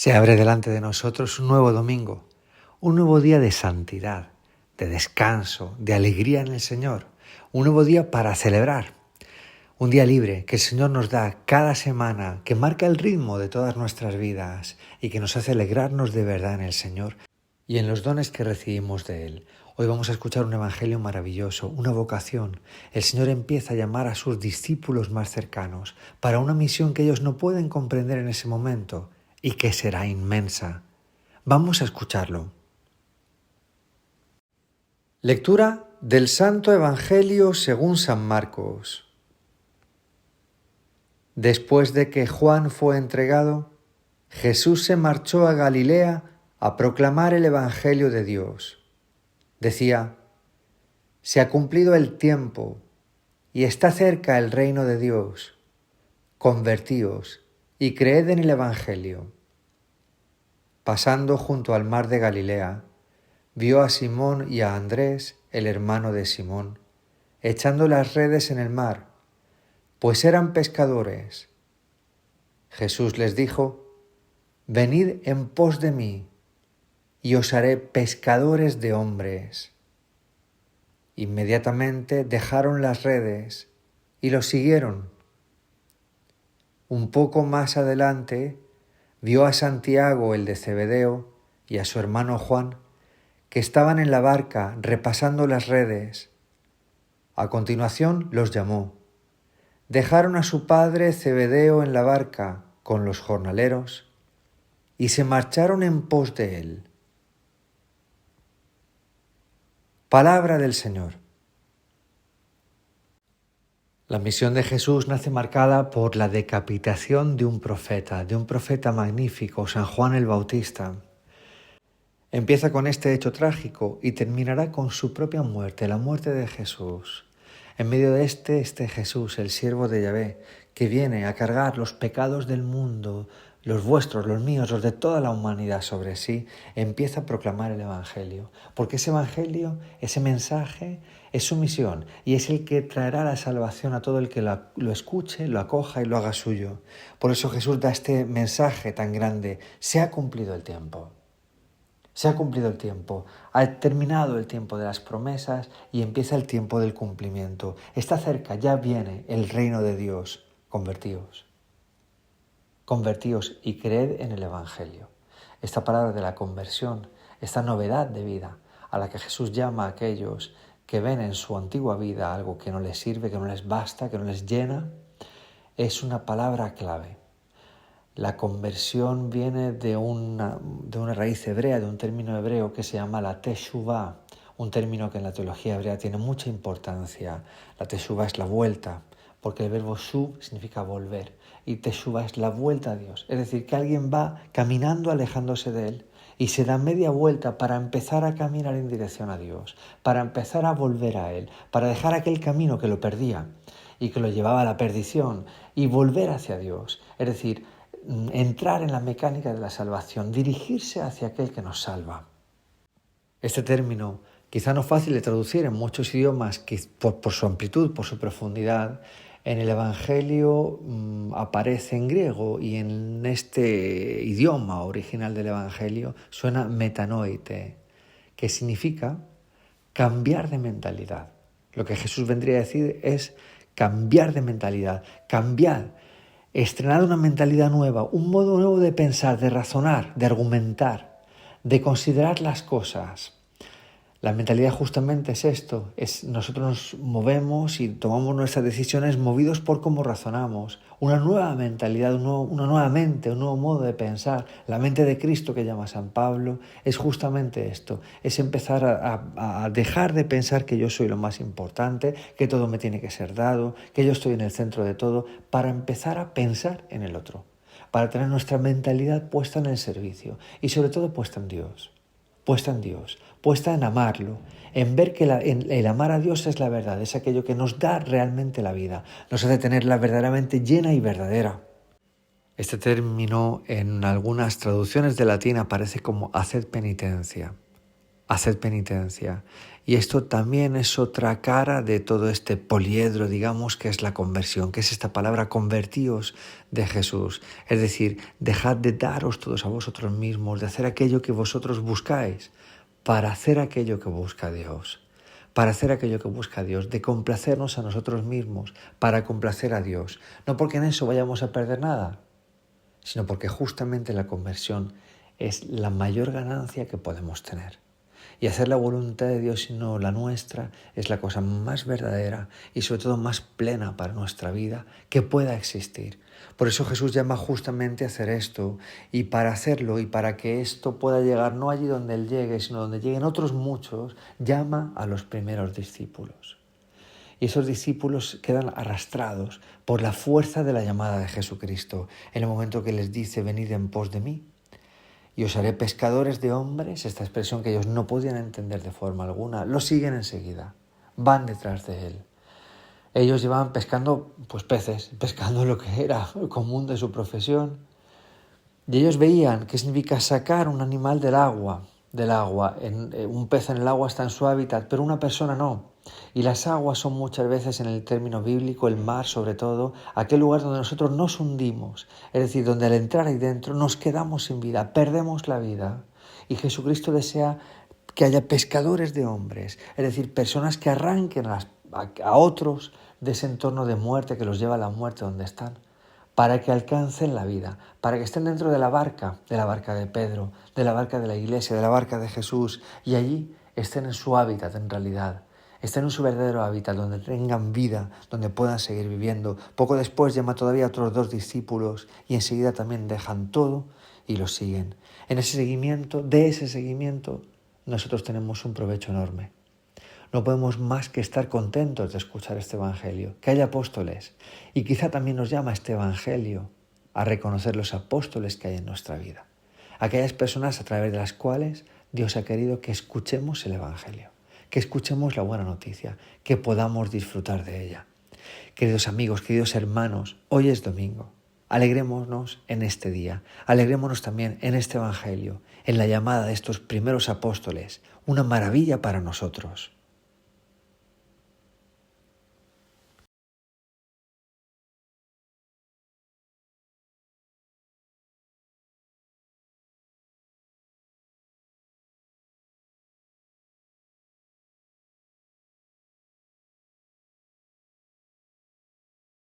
Se abre delante de nosotros un nuevo domingo, un nuevo día de santidad, de descanso, de alegría en el Señor, un nuevo día para celebrar, un día libre que el Señor nos da cada semana, que marca el ritmo de todas nuestras vidas y que nos hace alegrarnos de verdad en el Señor y en los dones que recibimos de Él. Hoy vamos a escuchar un evangelio maravilloso, una vocación. El Señor empieza a llamar a sus discípulos más cercanos para una misión que ellos no pueden comprender en ese momento y que será inmensa. Vamos a escucharlo. Lectura del Santo Evangelio según San Marcos. Después de que Juan fue entregado, Jesús se marchó a Galilea a proclamar el Evangelio de Dios. Decía: se ha cumplido el tiempo y está cerca el reino de Dios. Convertíos y creed en el Evangelio. Pasando junto al mar de Galilea, vio a Simón y a Andrés, el hermano de Simón, echando las redes en el mar, pues eran pescadores. Jesús les dijo: venid en pos de mí, y os haré pescadores de hombres. Inmediatamente dejaron las redes y los siguieron. Un poco más adelante vio a Santiago, el de Zebedeo, y a su hermano Juan, que estaban en la barca repasando las redes. A continuación los llamó. Dejaron a su padre Zebedeo en la barca con los jornaleros y se marcharon en pos de él. Palabra del Señor. La misión de Jesús nace marcada por la decapitación de un profeta magnífico, San Juan el Bautista. Empieza con este hecho trágico y terminará con su propia muerte, la muerte de Jesús. En medio de este Jesús, el siervo de Yahvé, que viene a cargar los pecados del mundo, los vuestros, los míos, los de toda la humanidad sobre sí, empieza a proclamar el Evangelio. Porque ese Evangelio, ese mensaje, es su misión y es el que traerá la salvación a todo el que lo escuche, lo acoja y lo haga suyo. Por eso Jesús da este mensaje tan grande: se ha cumplido el tiempo. Se ha cumplido el tiempo, ha terminado el tiempo de las promesas y empieza el tiempo del cumplimiento. Está cerca, ya viene el reino de Dios. Convertíos. Convertíos y creed en el Evangelio. Esta palabra de la conversión, esta novedad de vida a la que Jesús llama a aquellos que ven en su antigua vida algo que no les sirve, que no les basta, que no les llena, es una palabra clave. La conversión viene de una raíz hebrea, de un término hebreo que se llama la teshuvá, un término que en la teología hebrea tiene mucha importancia. La teshuvá es la vuelta, porque el verbo shuv significa volver, y teshuvá es la vuelta a Dios. Es decir, que alguien va caminando alejándose de Él y se da media vuelta para empezar a caminar en dirección a Dios, para empezar a volver a Él, para dejar aquel camino que lo perdía y que lo llevaba a la perdición y volver hacia Dios. Es decir, entrar en la mecánica de la salvación, dirigirse hacia aquel que nos salva. Este término, quizá no fácil de traducir en muchos idiomas, que por su amplitud, por su profundidad, en el Evangelio aparece en griego, y en este idioma original del Evangelio suena metanoite, que significa cambiar de mentalidad. Lo que Jesús vendría a decir es cambiar de mentalidad, estrenar una mentalidad nueva, un modo nuevo de pensar, de razonar, de argumentar, de considerar las cosas. La mentalidad justamente es esto, nosotros nos movemos y tomamos nuestras decisiones movidos por cómo razonamos. Una nueva mentalidad, una nueva mente, un nuevo modo de pensar. La mente de Cristo que llama San Pablo es justamente esto, es empezar a dejar de pensar que yo soy lo más importante, que todo me tiene que ser dado, que yo estoy en el centro de todo, para empezar a pensar en el otro, para tener nuestra mentalidad puesta en el servicio y sobre todo puesta en Dios. Puesta en amarlo, en ver que el amar a Dios es la verdad, es aquello que nos da realmente la vida, nos hace tenerla verdaderamente llena y verdadera. Este término en algunas traducciones de latín aparece como haced penitencia. haced penitencia. Y esto también es otra cara de todo este poliedro, digamos, que es la conversión, que es esta palabra convertíos de Jesús. Es decir, dejad de daros todos a vosotros mismos, de hacer aquello que vosotros buscáis, para hacer aquello que busca Dios. Para hacer aquello que busca Dios, de complacernos a nosotros mismos, para complacer a Dios. No porque en eso vayamos a perder nada, sino porque justamente la conversión es la mayor ganancia que podemos tener. Y hacer la voluntad de Dios y no la nuestra es la cosa más verdadera y sobre todo más plena para nuestra vida que pueda existir. Por eso Jesús llama justamente a hacer esto, y para hacerlo y para que esto pueda llegar no allí donde Él llegue, sino donde lleguen otros muchos, llama a los primeros discípulos. Y esos discípulos quedan arrastrados por la fuerza de la llamada de Jesucristo en el momento que les dice: venid en pos de mí y os haré pescadores de hombres. Esta expresión que ellos no podían entender de forma alguna, lo siguen enseguida, van detrás de Él. Ellos llevaban pescando peces, pescando lo que era el común de su profesión. Y ellos veían qué significa sacar un animal del agua. Un pez en el agua está en su hábitat, pero una persona no. Y las aguas son muchas veces, en el término bíblico, el mar sobre todo, aquel lugar donde nosotros nos hundimos, es decir, donde al entrar ahí dentro nos quedamos sin vida, perdemos la vida. Y Jesucristo desea que haya pescadores de hombres, es decir, personas que arranquen a otros de ese entorno de muerte que los lleva a la muerte donde están, para que alcancen la vida, para que estén dentro de la barca de Pedro, de la barca de la Iglesia, de la barca de Jesús, y allí estén en su hábitat en realidad, estén en su verdadero hábitat, donde tengan vida, donde puedan seguir viviendo. Poco después llama todavía a otros 2 discípulos y enseguida también dejan todo y los siguen. De ese seguimiento, nosotros tenemos un provecho enorme. No podemos más que estar contentos de escuchar este Evangelio, que haya apóstoles. Y quizá también nos llama este Evangelio a reconocer los apóstoles que hay en nuestra vida. Aquellas personas a través de las cuales Dios ha querido que escuchemos el Evangelio, que escuchemos la buena noticia, que podamos disfrutar de ella. Queridos amigos, queridos hermanos, hoy es domingo. Alegrémonos en este día, alegrémonos también en este Evangelio, en la llamada de estos primeros apóstoles, una maravilla para nosotros.